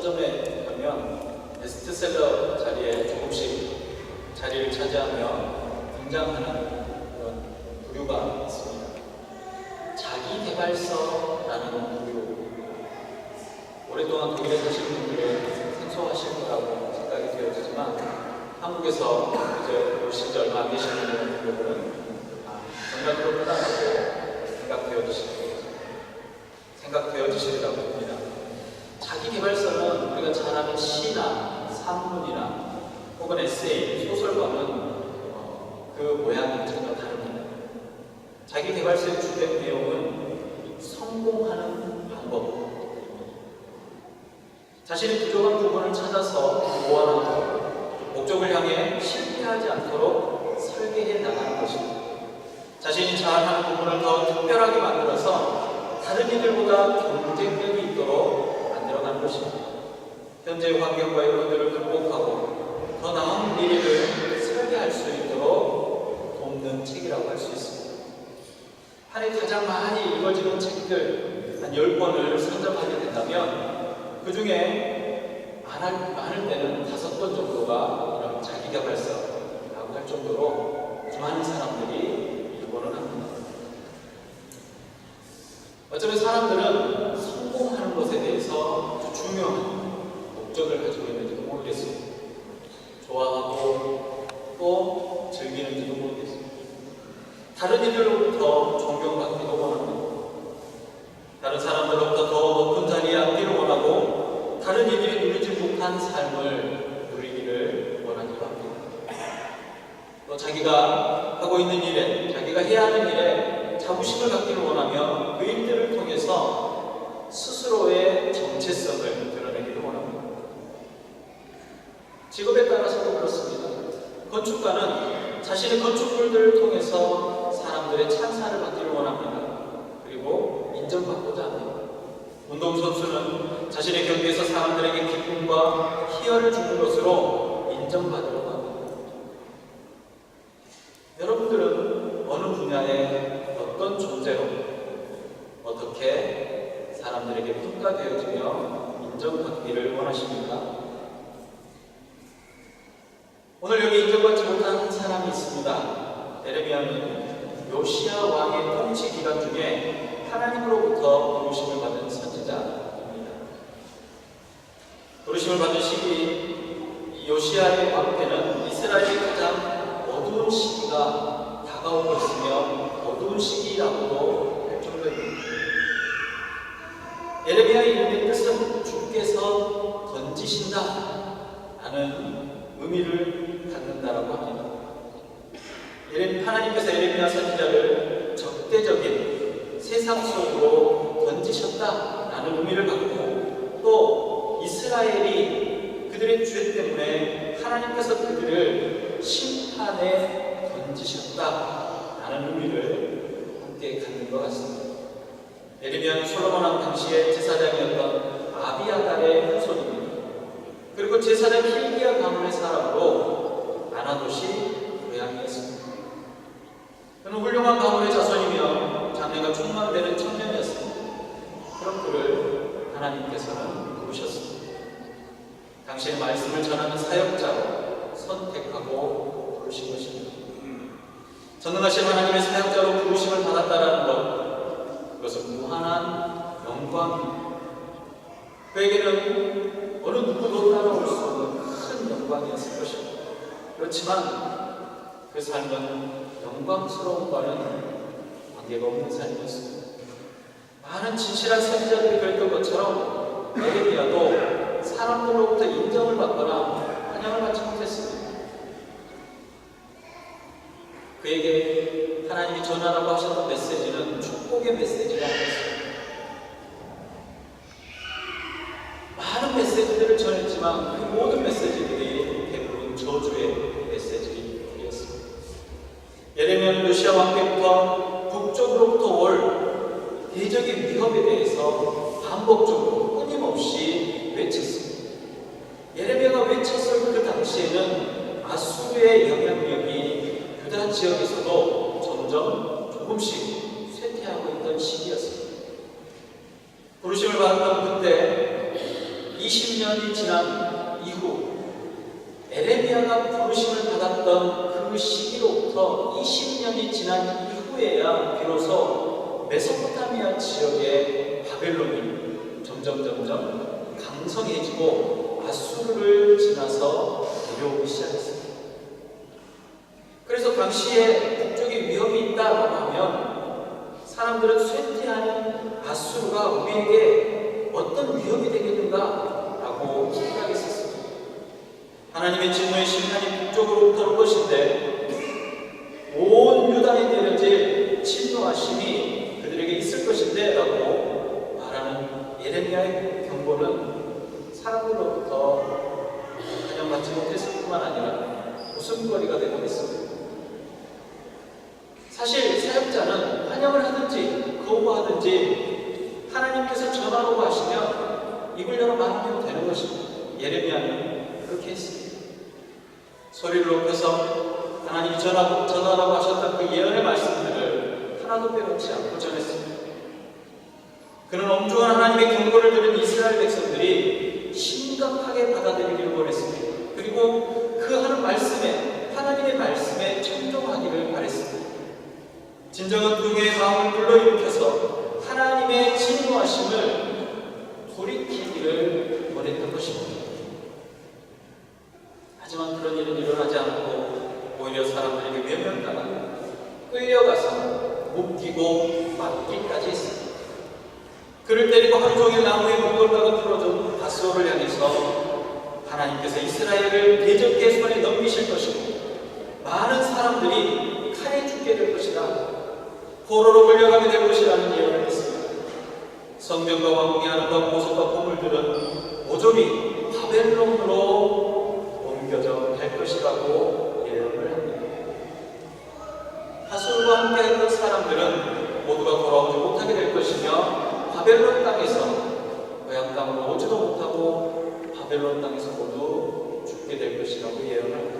서점에 가면 베스트셀러 자리에 조금씩 자리를 차지하며 등장하는 그런 부류가 있습니다. 자기개발서라는 부류. 오랫동안 독일에 사신 분들은 생소하실 거라고 생각이 되어지지만 한국에서 이제 오신 지 얼마 안 되시는 분들은 정말 그렇구나라고 생각되어지시리라고 봅니다. 자기개발서는 우리가 잘 아는 시나 산문이나 혹은 에세이, 소설과는 그 모양이 전혀 다릅니다. 자기개발서의 주된 내용은 성공하는 방법, 자신의 부족한 부분을 찾아서 보완하고 목적을 향해 실패하지 않도록 설계해 나가는 것입니다. 자신이 잘하는 부분을 더 특별하게 만들어서 다른 이들보다 경쟁력이 있도록 만들어가는 것입니다. 현재의 환경과의 문제를 극복하고 더 나은 미래를 설계할 수 있도록 돕는 책이라고 할 수 있습니다. 한 해 가장 많이 읽어지는 책들 한 10권을 선정하게 된다면 그 중에 많을 때는 5권 정도가 이런 자기개발서라고 할 정도로 많은 사람들이 읽고는 합니다. 어쩌면 사람들은 성공하는 것에 대해서 아주 중요한 목적을 가지고 있는지도 모르겠습니다. 좋아하고 또 즐기는지도 모르겠습니다. 다른 이들로부터 존경받기도 원합니다. 다른 사람들로부터 더 높은 자리에 앉기를 원하고 다른 이들이 누리지 못한 삶을 누리기를 원하기도 합니다. 또 자기가 하고 있는 일에, 자기가 해야 하는 일에 자부심을 갖기를 원하며 그 일들을 통해서 스스로의 정체성을 드러내기를 원합니다. 직업에 따라서도 그렇습니다. 건축가는 자신의 건축물들을 통해서 사람들의 찬사를 받기를 원합니다. 그리고 인정받고자 합니다. 운동선수는 자신의 경기에서 사람들에게 기쁨과 희열을 주는 것으로 인정받으려고 합니다. 여러분들은 어느 분야의 어떤 존재로 어떻게 사람들에게 평가되어지며 인정받기를 원하십니까? 오늘 여기 인정받지 못한 사람이 있습니다. 에레미야는 요시야 왕의 통치 기간 중에 하나님으로부터 부르심을 받은 선지자입니다. 부르심을 받은 시기, 요시야의 왕 때는 이스라엘의 가장 어두운 시기가 다가오고 있으며 어두운 시기라고도 할 정도입니다. 에레미야의 이름의 뜻은 주께서 던지신다 라는 의미를 갖는다라고 합니다. 하나님께서 에레미야 선지자를 적대적인 세상 속으로 던지셨다라는 의미를 갖고 또 이스라엘이 그들의 죄 때문에 하나님께서 그들을 심판에 던지셨다라는 의미를 함께 갖는 것 같습니다. 에레미야는 솔로몬 왕 당시의 제사장이었던 아비아달의 후손입니다. 그리고 제사장 hil기야 가문의 사람으로 아나도시 고향이었습니다. 그는 훌륭한 가문의 자손이며 장래가 충만되는 청년이었습니다. 그런 그를 하나님께서는 부르셨습니다. 당신의 말씀을 전하는 사역자로 선택하고 부르신 것입니다. 전능하신 하나님의 사역자로 부르심을 받았다는 것, 그것은 무한한 영광입니다. 그에게는 어느 누구도 따라올 수 없는 큰 영광이었을 것입니다. 그렇지만 그 삶은 영광스러움과는 관계가 없는 삶이었습니다. 많은 진실한 선지자들이 그랬던 것처럼 에레미야도 사람들로부터 인정을 받거나 환영을 받지 못했습니다. 그에게 하나님이 전하라고 하셨던 메시지는 축복의 메시지가 아니었습니다. 많은 메시지들을 전했지만 그 모든 메시지들이 대부분 저주의 메시지들이었습니다. 예레미야는 요시야 왕 때부터 북쪽으로부터 올 대적의 위협에 대해서 반복적으로 끊임없이 외쳤습니다. 예레미야가 외쳤을 그 당시에는 아수르의 영향력이 유다 지역에서도 점점 조금씩 쇠퇴하고 있던 시기였습니다. 부르심을 받았던 그때 20년이 지난 이후 에레미야가 부르심을 받았던 그 시기로부터 20년이 지난 이후에야 비로소 메소포타미아 지역의 바벨론이 점점 강성해지고 아수르를 지나서 내려오기 시작했습니다. 그래서 당시에 북쪽에 위험이 있다고 하면 사람들은 쇠퇴하는 아수르가 우리에게 어떤 위협이 되겠는가 라고 생각했었습니다. 하나님의 진노의 심판이 북쪽으로부터 올 것인데 온 유다에 내려질 진노하심이 그들에게 있을 것인데 라고 말하는 예레미야의 경고는 사람들로부터 환영받지 못했을 뿐만 아니라 웃음거리가 되고 있습니다. 사실 사역자는 환영을 하든지 거부하든지 하나님께서 전하라고 하시면 입을 열어 말하면 되는 것입니다. 예레미야는 그렇게 했습니다. 소리를 높여서 하나님이 전하라고 하셨던 그 예언의 말씀들을 하나도 빼놓지 않고 전했습니다. 그는 엄중한 하나님의 경고를 들은 이스라엘 백성들이 심각하게 받아들이기를 원했습니다. 그리고 그 하는 말씀에, 하나님의 말씀에 청종하기를 바랬습니다. 진정한 동요의 마음을 불러일으켜서 하나님의 진노하심을 돌이키기를 원했던 것입니다. 하지만 그런 일은 일어나지 않고 오히려 사람들에게 외면당하고 끌려가서 묶이고 맞기까지 했습니다. 그를 때리고 하루 종일 나무에 묶었다가 풀어준 바스오를 향해서 하나님께서 이스라엘을 대적의 손에 넘기실 것이고 많은 사람들이 칼에 죽게 될 것이다, 포로로 끌려가게 될 것이라는 예언을 했습니다. 성전과 왕궁의 아름다운 모습과 보물들은 모조리 바벨론으로 옮겨져 갈 것이라고 예언을 합니다. 하술과 함께 했던 사람들은 모두가 돌아오지 못하게 될 것이며 바벨론 땅에서 고향 땅으로 오지도 못하고 바벨론 땅에서 모두 죽게 될 것이라고 예언을 합니다.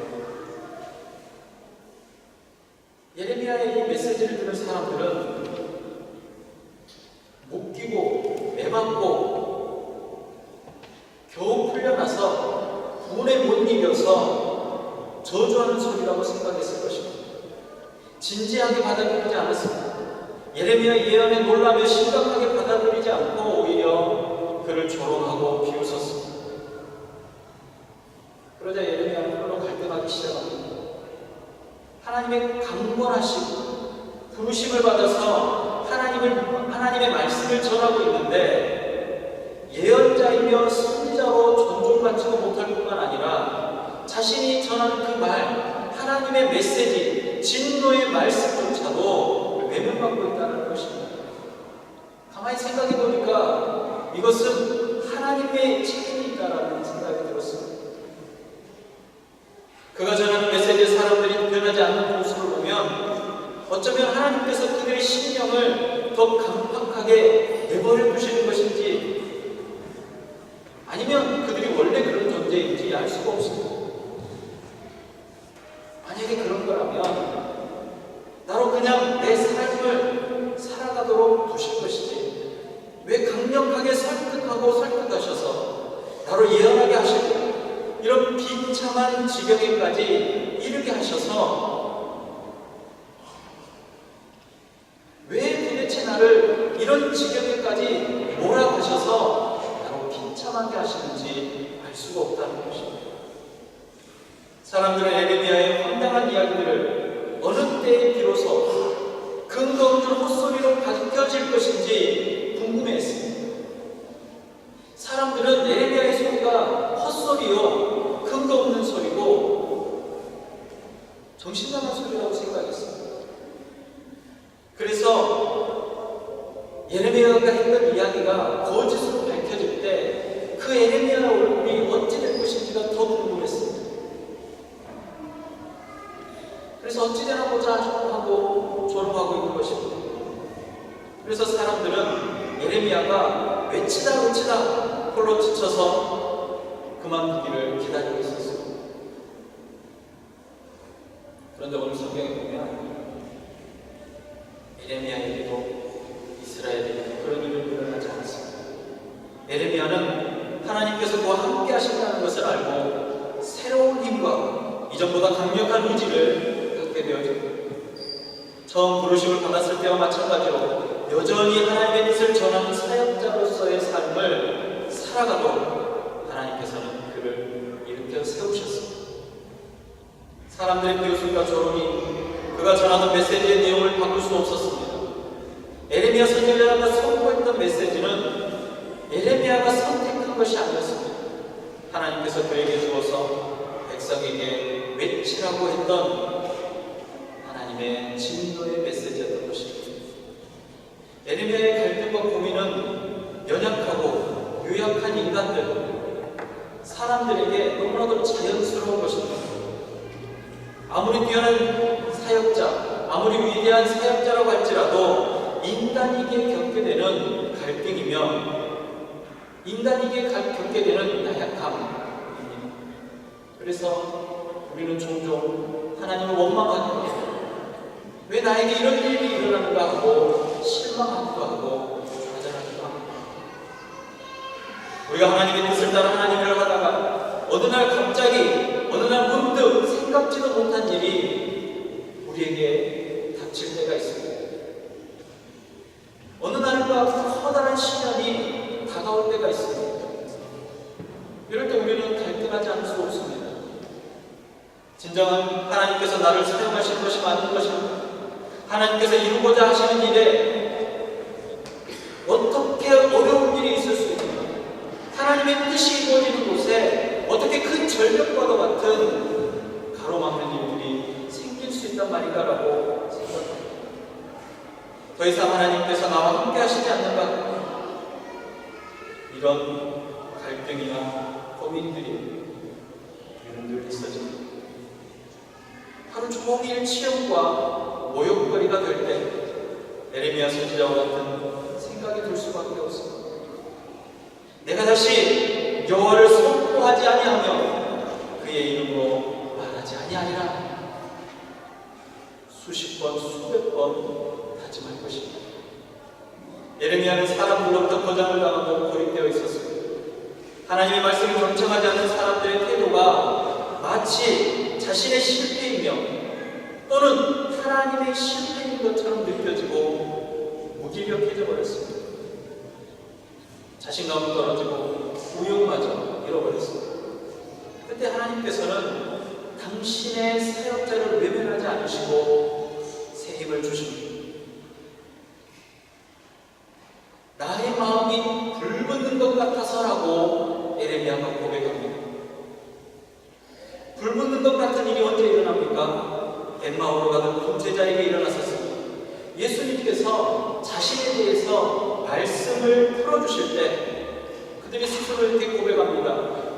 예레미야의 이 메시지를 들은 사람들은 묶이고 매맞고 겨우 풀려나서 분에 못 이겨서 저주하는 소리라고 생각했을 것입니다. 진지하게 받아들이지 않았습니다. 예레미야 예언에 놀라며 심각하게 받아들이지 않고 오히려 그를 조롱하고 비웃었습니다. 그러자 예레미야는 홀로 갈등하기 시작합니다. 하나님의 강권하시고 부르심을 받아서 하나님의 말씀을 전하고 있는데 예언자이며 선지자로 존중받지도 못할 뿐만 아니라 자신이 전하는 그 말, 하나님의 메시지, 진노의 말씀조차도 외면받고 있다는 것입니다. 가만히 생각해 보니까 이것은 하나님의 책임이 있다라는 생각이 들었습니다. 그가 전하는 메시지에 사람들이 변하지 않는 모습을 보면 어쩌면 하나님께서 그들의 심령을 더 강팍하게 내버려 두시는 것인지 아니면 그들이 원래 그런 존재인지 알 수가 없습니다. 만약에 그런 거라면 나로 그냥 내 삶을 살아가도록 두실 것이지 왜 강력하게 설득하셔서 나로 예언하게 하시고 이런 비참한 지경에까지 이르게 하셔서 왜 도대체 나를 이런 지경에까지 몰아가셔서 나로 비참하게 하시는지 알 수가 없다는 것입니다. 사람들은 에레미야의 황당한 이야기들을 어느 때에 비로소 근거 없는 헛소리로 바뀌어질 것인지 궁금해했습니다. 사람들은 에레미야의 소리가 헛소리요, 근거 없는 소리고 정신 나간 소리라고 생각했습니다. 그래서 예레미야가 했던 이야기가 거짓으로 밝혀질 때 그 에레미야 얼굴이 어찌 될 것인지가 더 궁금했습니다. 그래서 어찌되나 보자 하고 조롱하고 있는 것입니다. 그래서 사람들은 예레미야가 외치다 홀로 지쳐서 그만두기를 기다리고 있었습니다. 그런데 오늘 성경에 보면 예레미야에게도 이스라엘에게도 그런 일은 일어나지 않았습니다. 예레미야는 하나님께서 것을 알고 새로운 힘과 이전보다 강력한 의지를 갖게 되어집니다. 처음 부르심을 받았을 때와 마찬가지로 여전히 하나님의 뜻을 전하는 사역자로서의 삶을 살아가도록 하나님께서는 그를 일으켜 세우셨습니다. 사람들의 비웃음과 조롱이 그가 전하던 메시지의 내용을 바꿀 수 없었습니다. 에레미야 선지자가 선포했던 메시지는 에레미야가 선택한 것이 아니었습니다. 하나님께서 그에게 주어서 백성에게 외치라고 했던 하나님의 진노의 메시지였던 것입니다. 에레미야의 갈등과 고민은 연약하고 유약한 인간들, 사람들에게 너무나도 자연스러운 것입니다. 아무리 뛰어난 사역자, 아무리 위대한 사역자라고 할지라도 인간에게 겪게 되는 갈등이며 인간에게 겪게 되는 나약함입니다. 그래서 우리는 종종 하나님을 원망하기도 하고 왜 나에게 이런 일이 일어나는가 하고 실망하기도 하고 좌절하기도 합니다. 우리가 하나님의 뜻을 따라 하나님을 하다가 어느 날 갑자기 어느 날 문득 생각지도 못한 일이 우리에게 닥칠 때가 있습니다. 어느 날과 커다란 시련이 다가올 때가 있습니다. 이럴 때 우리는 갈등하지 않을 수 없습니다. 진정한 하나님께서 나를 사용하실 것이 맞는 것입니다. 하나님께서 이루고자 하시는 일에 어떻게 어려운 일이 있을 수 있는가? 하나님의 뜻이 이루어지는 곳에 어떻게 큰 절벽과도 같은 가로막는 일들이 생길 수 있단 말인가라고 생각합니다. 더 이상 하나님께서 나와 함께 하시지 않는가? 이런 갈등이나 고민들이 늘 있어집니다. 하루 종일 치욕과 모욕거리가 될 때 에레미야 선지자와 같은 생각이 들 수밖에 없습니다. 내가 다시 여호와를 선포하지 아니하며 그의 이름으로 말하지 아니하리라 수십 번 수백 번 다짐할 것입니다. 에레미야는 사람들로부터 거절을 당하고 고립되어 있었습니다. 하나님의 말씀을 경청하지 않는 사람들의 태도가 마치 자신의 실패이며 또는 하나님의 실패인 것처럼 느껴지고 무기력해져 버렸습니다. 자신감은 떨어지고 우욕마저 잃어버렸습니다. 그때 하나님께서는 당신의 사역자를 외면하지 않으시고 새 힘을 주십니다. 나의 마음이 불붙는 것 같아서라고 에레미야가 고백합니다. 불붙는 것 같은 일이 언제 일어납니까? 엠마오로 가던 범죄자에게 일어났었습니다. 예수님께서 자신에 대해서 말씀을 풀어주실 때 그들이 스스로 이렇게 고백합니다.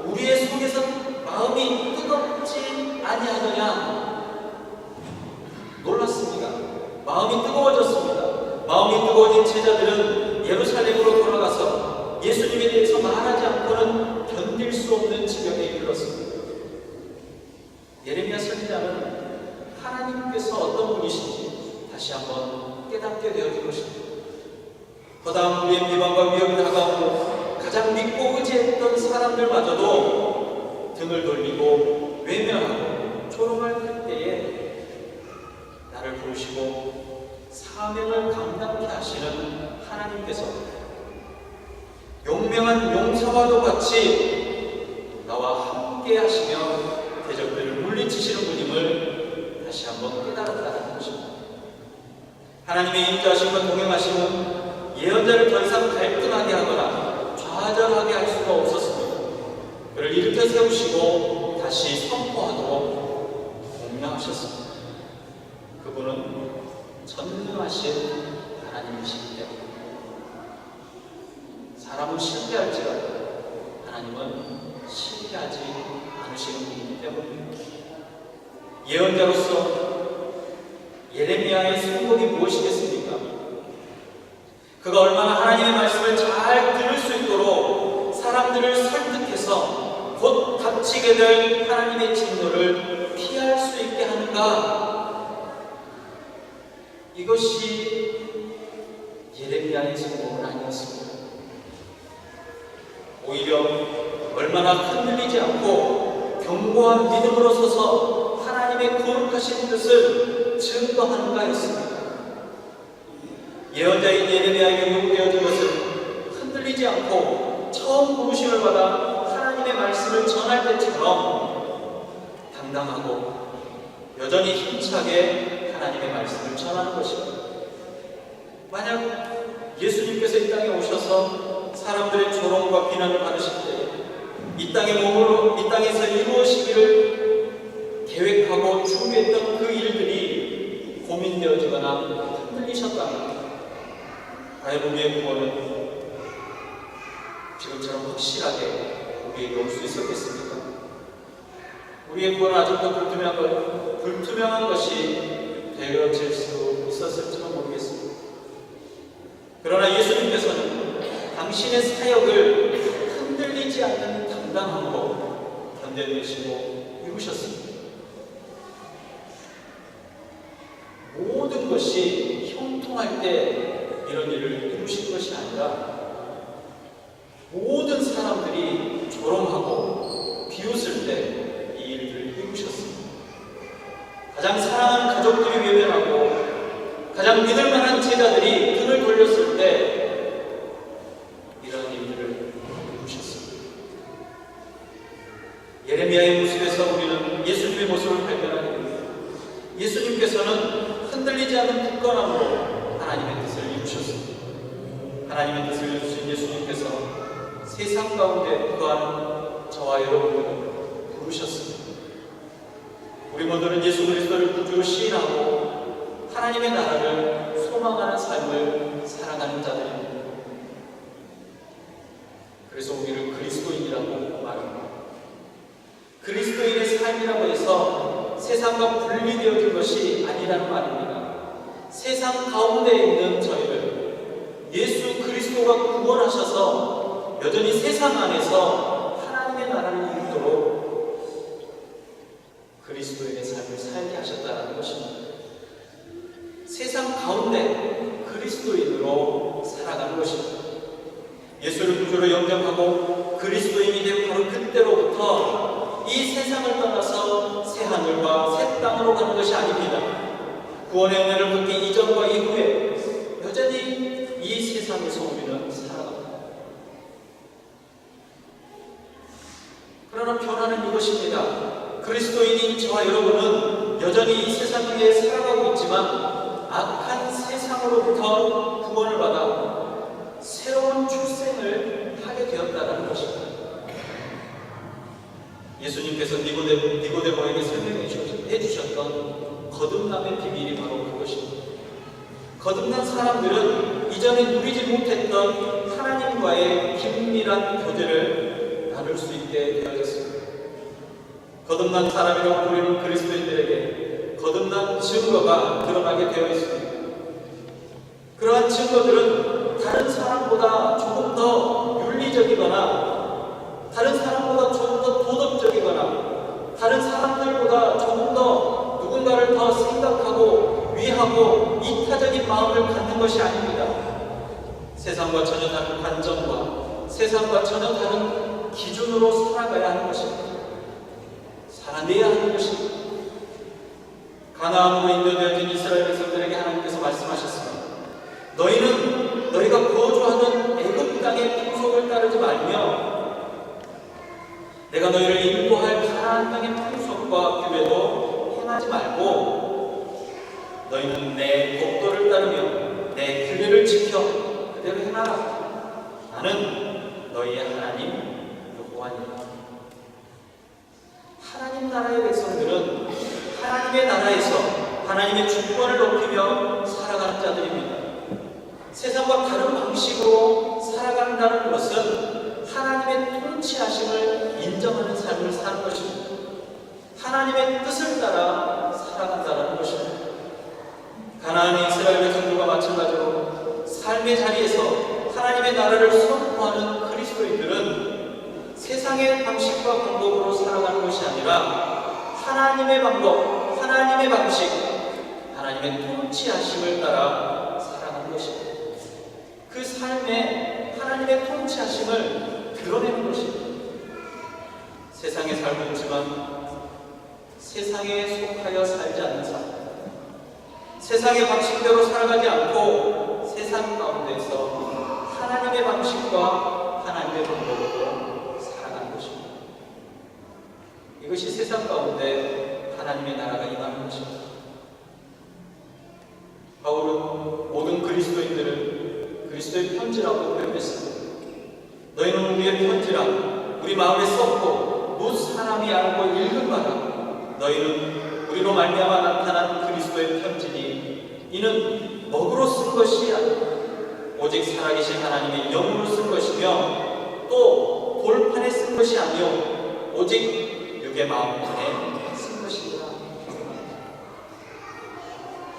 우리의 속에서 마음이 뜨겁지 아니하느냐? 놀랐습니다. 마음이 뜨거워졌습니다. 마음이 뜨거워진 제자들은 예루살렘으로 돌아가서 예수님에 대해서 말하지 않고는 견딜 수 없는 지경에 이르렀습니다. 예레미야 선지자는 하나님께서 어떤 분이신지 다시 한번 깨닫게 되어진 것입니다. 거다한 우리의 비방과 위협이 다가오고 가장 믿고 의지했던 사람들마저도 등을 돌리고 외면하고 조롱할 때에 나를 부르시고 사명을 감당케 하시는 하나님께서 용맹한 용사와도 같이 나와 함께 하시며 대적들을 물리치시는 분임을 다시 한번 깨달았다는 것입니다. 하나님의 인자하심과 동행하심은 예언자를 더 이상 갈등하게 하거나 좌절하게 할 수가 없었습니다. 그를 일으켜 세우시고 다시 선포하도록 공명하셨습니다. 그분은 전능하신 하나님이시기 때문에 사람은 실패할지라도 하나님은 실패하지 않으시는 분이기 때문입니다. 예언자로서 예레미야의 선곡이 무엇이겠습니까? 그가 얼마나 하나님의 말씀을 잘 들을 수 있도록 사람들을 설득해서 곧 닥치게 될 하나님의 진노를 피할 수 있게 하는가? 이것이 예레미야의 선곡은 아니었습니다. 오히려 얼마 얼마나 흔들리지 않고 견고한 믿음으로 서서 하나님의 거룩하신 뜻을 증거하는가였습니다. 예언자인 예레미야에게 요구되어진 것은 흔들리지 않고 처음 부르심을 받아 하나님의 말씀을 전할 때처럼 당당하고 여전히 힘차게 하나님의 말씀을 전하는 것입니다. 만약 예수님께서 이 땅에 오셔서 사람들의 조롱과 비난을 받으실 때 이 땅에서 이루어지기를 계획하고 준비했던 그 일들이 고민되어지거나 흔들리셨다면 과연 우리의 구원은 지금처럼 확실하게 우리에게 올 수 있었겠습니까? 우리의 구원은 아직도 불투명한 것이 되어질 수 있었을지도 모르겠습니다. 그러나 예수님께서는 당신의 사역을 흔들리지 않는 당당함으로 견뎌내시고 이루셨습니다. 모든 것이 형통할 때 이런 일을 이루신 것이 아니라 모든 사람들이 조롱하고 비웃을 때 이 일들을 이루셨습니다. 가장 사랑하는 가족들이 외면하고 가장 믿을 만한 제자들이 등을 돌렸을 때 이런 일들을 이루셨습니다. 예레미야의 모습에서 우리는 예수님의 모습을 발견하게 됩니다. 예수님께서는 흔들리지 않는 굳건함으로 하나님의 뜻을 이루셨습니다. 하나님의 뜻을 이루신 예수님께서 세상 가운데 거하는 저와 여러분을 부르셨습니다. 우리 모두는 예수 그리스도를 구주로 시인하고 하나님의 나라를 소망하는 삶을 살아가는 자들입니다. 그래서 우리를 그리스도인이라고 말합니다. 그리스도인의 삶이라고 해서 세상과 분리되어진 것이 아니라는 말입니다. 세상 가운데 있는 저희를 예수 그리스도가 구원하셔서 여전히 세상 안에서 하나님의 나라를 이루도록 그리스도인의 삶을 살게 하셨다는 것입니다. 세상 가운데 그리스도인으로 살아가는 것입니다. 예수를 구주로 영접하고 그리스도인이 된 바로 그때로부터 이 세상을 떠나서 새 하늘과 새 땅으로 가는 것이 아닙니다. 구원의 은혜를 받기 이전과 이후에 여전히 이 세상에서 우리는 살아갑니다. 그러나 변화는 이것입니다. 그리스도인인 저와 여러분은 여전히 이 세상 위에 살아가고 있지만 악한 세상으로부터 구원을 받아 새로운 출생을 하게 되었다는 것입니다. 예수님께서 니고데모에게 설명해 주셨던 거듭남의 비밀이 바로 그것입니다. 거듭난 사람들은 이전에 누리지 못했던 하나님과의 긴밀한 교제를 나눌 수 있게 되어졌습니다. 거듭난 사람이라고 부르는 그리스도인들에게 거듭난 증거가 드러나게 되어 있습니다. 그러한 증거들은 다른 사람보다 조금 더 윤리적이거나 다른 사람보다 조금 더 도덕적이거나 다른 사람들보다 조금 더 누군가를 더 생각하고 위하고 이타적인 마음을 갖는 것이 아닙니다. 세상과 전혀 다른 관점과 세상과 전혀 다른 기준으로 살아가야 하는 것입니다. 살아내야 하는 것입니다. 가나안으로 인도되어진 이스라엘 백성들에게 하나님께서 말씀하셨습니다. 너희는 너희가 거주하는 애굽 땅의 풍속을 따르지 말며 내가 너희를 인도할 가나안 땅의 풍속과 규례도 행하지 말고 너희는 내 법도를 따르며 내 규례를 지켜 그대로 행하라. 나는 너희의 하나님 여호와니라. 하나님 나라의 백성들은 하나님의 나라에서 하나님의 주권을 높이며 살아가는 자들입니다. 세상과 다른 방식으로 살아간다는 것은 하나님의 통치하심을 인정하는 삶을 사는 것입니다. 하나님의 뜻을 따라 살아간다는 것입니다. 가나안의 이스라엘 백성들과 마찬가지로 삶의 자리에서 하나님의 나라를 선포하는 그리스도인들은 세상의 방식과 방법으로 살아가는 것이 아니라 하나님의 방법, 하나님의 방식, 하나님의 통치하심을 따라 살아가는 것입니다. 그 삶에 하나님의 통치하심을 드러내는 것입니다. 세상에 살고 있지만 세상에 속하여 살지 않는 사람, 세상의 방식대로 살아가지 않고 세상 가운데서 하나님의 방식과 하나님의 방법으로 살아가는 것입니다. 이것이 세상 가운데 하나님의 나라가 임하는 것입니다. 바울은 모든 그리스도인들을 그리스도의 편지라고 표현했습니다. 너희는 우리의 편지라 우리 마음에 썼고 무 사람이 알고 읽은 바라. 너희는 우리로 말미암아 나타난 그리스도의 편지니 이는 먹으로 쓴 것이 아니라 오직 살아계신 하나님의 영으로 쓴 것이며 또 돌판에 쓴 것이 아니요 오직 육의 마음판에 쓴 것이니라.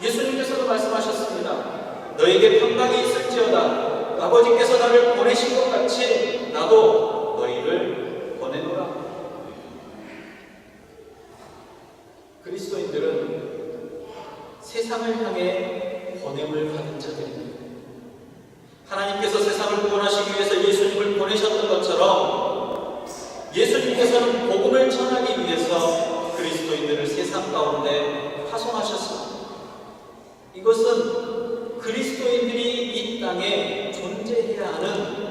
예수님께서도 말씀하셨습니다. 너에게 평강이 있을지어다. 아버지께서 나를 보내신 것 같이 나도 너희를 보내노라. 그리스도인들은 세상을 향해 보냄을 받은 자들입니다. 하나님께서 세상을 구원하시기 위해서 예수님을 보내셨던 것처럼 예수님께서는 복음을 전하기 위해서 그리스도인들을 세상 가운데 파송하셨습니다. 이것은 그리스도인들이 이 땅에 존재해야 하는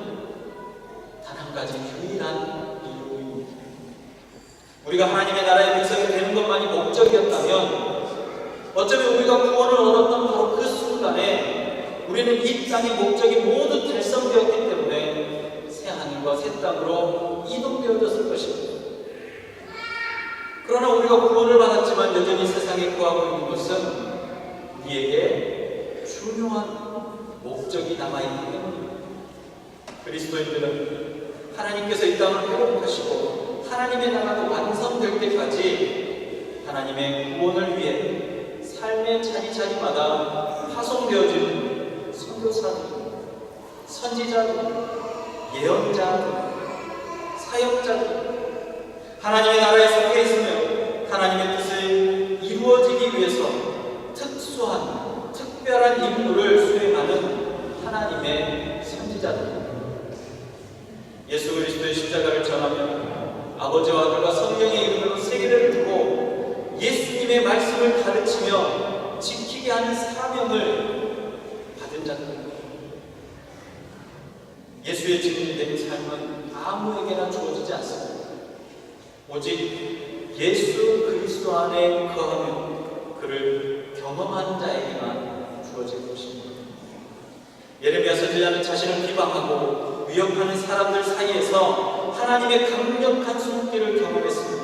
단 한 가지 유일한 이유입니다. 우리가 하나님의 나라의 백성이 되는 것만이 목적이었다면 어쩌면 우리가 구원을 얻었던 바로 그 순간에 우리는 이 땅의 목적이 모두 달성되었기 때문에 새 하늘과 새 땅으로 이동되어졌을 것입니다. 그러나 우리가 구원을 받았지만 여전히 세상에 거하고 있는 것은 우리에게 중요한 목적이 남아있기 때문입니다. 그리스도인들은 하나님께서 이 땅을 회복하시고 하나님의 나라가 완성될 때까지 하나님의 구원을 위해 삶의 자리자리마다 파송되어지는 선교사들, 선지자들, 예언자들, 사역자들, 하나님의 나라에 속해 있으며 하나님의 뜻을 이루어지기 위해서 특별한 임무를 수행하는 하나님의 선지자들, 예수 그리스도의 십자가를 전하며 아버지와 아들과 성령의 이름으로 세계를 두고 예수님의 말씀을 가르치며 지키게 하는 사명을 받은 자들입니다. 예수의 증인이 된 삶은 아무에게나 주어지지 않습니다. 오직 예수 그리스도 안에 거하며 그를 경험하는 자에게만 주어질 것입니다. 예레미야 선지자는 자신을 비방하고 위협하는 사람들 사이에서 하나님의 강력한 손길을 경험했습니다.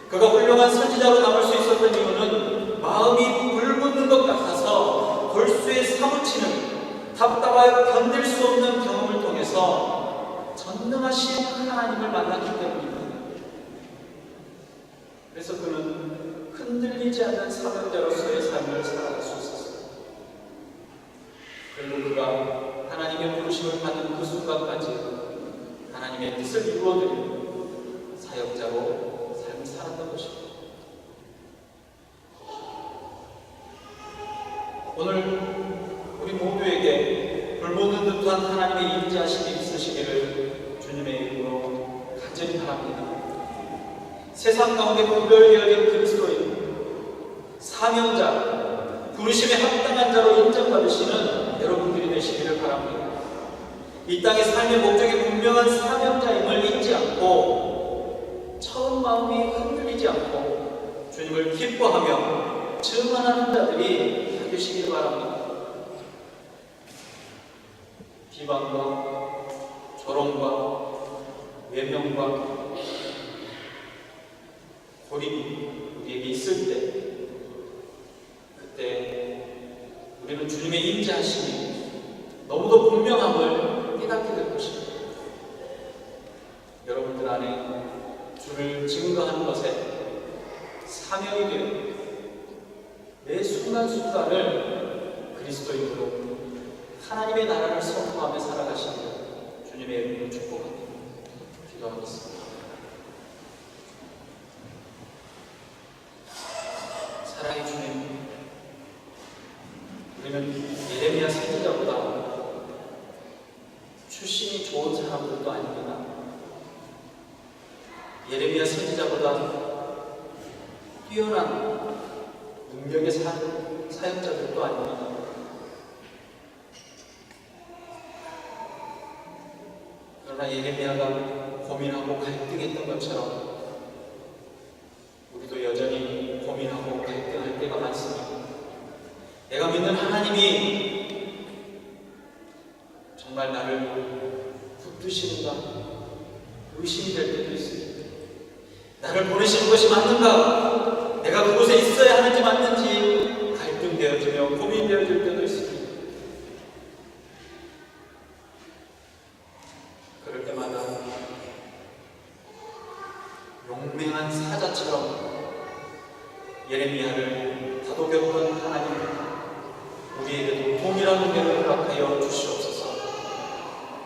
그가 훌륭한 선지자로 남을 수 있었던 이유는 마음이 불붙는 것 같아서 골수에 사무치는 답답하여 견딜 수 없는 경험을 통해서 전능하신 하나님을 만났기 때문입니다. 그래서 그는 흔들리지 않는 사명자로서의 삶을 살아갈 수 있었습니다. 그리고 그가 하나님의 부르심을 받은 그 순간까지 하나님의 뜻을 이루어드리는 사역자로 삶을 살았던 것입니다. 오늘 우리 모두에게 불보는 듯한 하나님의 임재하심이 있으시기를 주님의 이름으로 간절히 바랍니다. 세상 가운데 구별되어진 그리스도인, 사명자, 부르심에 합당한 자로 인정받으시는 여러분들이 되시기를 바랍니다. 이 땅의 삶의 목적이 분명한 사명자임을 잊지 않고 처음 마음이 흔들리지 않고 주님을 기뻐하며 증언하는 자들이 되시기를 바랍니다. 비방과 조롱과 외면과 고립이 우리에게 있을 때 그때 우리는 주님의 임재하심이 너무도 분명함을 깨닫게 될 것입니다. 여러분들 안에 주를 증거하는 것에 사명이 되어 매 순간순간을 그리스도인으로 하나님의 나라를 선포하며 살아가시는 주님의 이름으로 축복합니다. 기도하겠습니다. 사랑의 주님, 우리는 예레미야 선지자보다 출신이 좋은 사람들도 아닙니다. 예레미야 선지자보다 뛰어난 능력의 사역자들도 아닙니다. 그러나 예레미야가 고민하고 갈등했던 것처럼 우리도 여전히 고민하고 갈등할 때가 많습니다. 내가 믿는 하나님이 정말 나를 붙드시는가 의심이 될 때도 있습니다. 나를 보내시는 것이 맞는가, 내가 그곳에 있어야 하는지 맞는지 갈등되어지며 고민되어질 때도 있습니다. 그럴 때마다 용맹한 사자처럼 예레미야를 다독였던 하나님, 우리에게도 동일한 은혜를 허락하여 주시옵소서.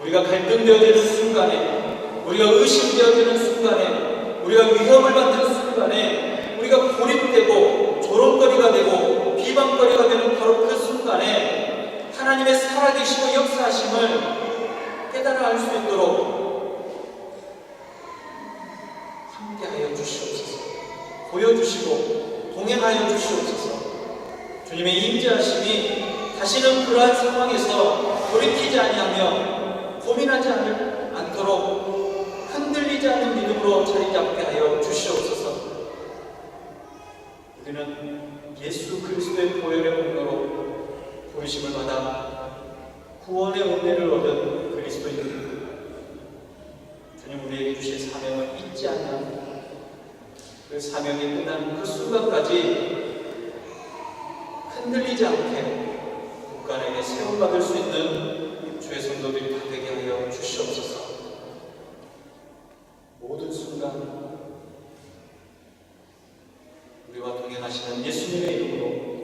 우리가 갈등되어지는 순간에, 우리가 의심되어지는 순간에, 우리가 위협을 받는 순간에, 우리가 고립되고 조롱거리가 되고 비방거리가 되는 바로 그 순간에 하나님의 살아계시고 역사하심을 깨달아 알 수 있도록 함께하여 주시옵소서. 보여주시고 동행하여 주시옵소서. 주님의 임재하심이 다시는 그러한 상황에서 돌이키지 아니하며 고민하지 않도록 흔들리지 않는 믿음으로 자리 잡게 하여 주시옵소서. 우리는 예수 그리스도의 보혈의 공로로 부르심을 받아 구원의 은혜를 얻은 그리스도인입니다. 주님, 우리에게 주신 사명을 잊지 않는 그 사명이 끝난 그 순간까지 흔들리지 않게 국간에게 세움받을 수 있는 주의 성도들이 다 되게 하여 주시옵소서. 모든 순간 우리와 동행하시는 예수님의 이름으로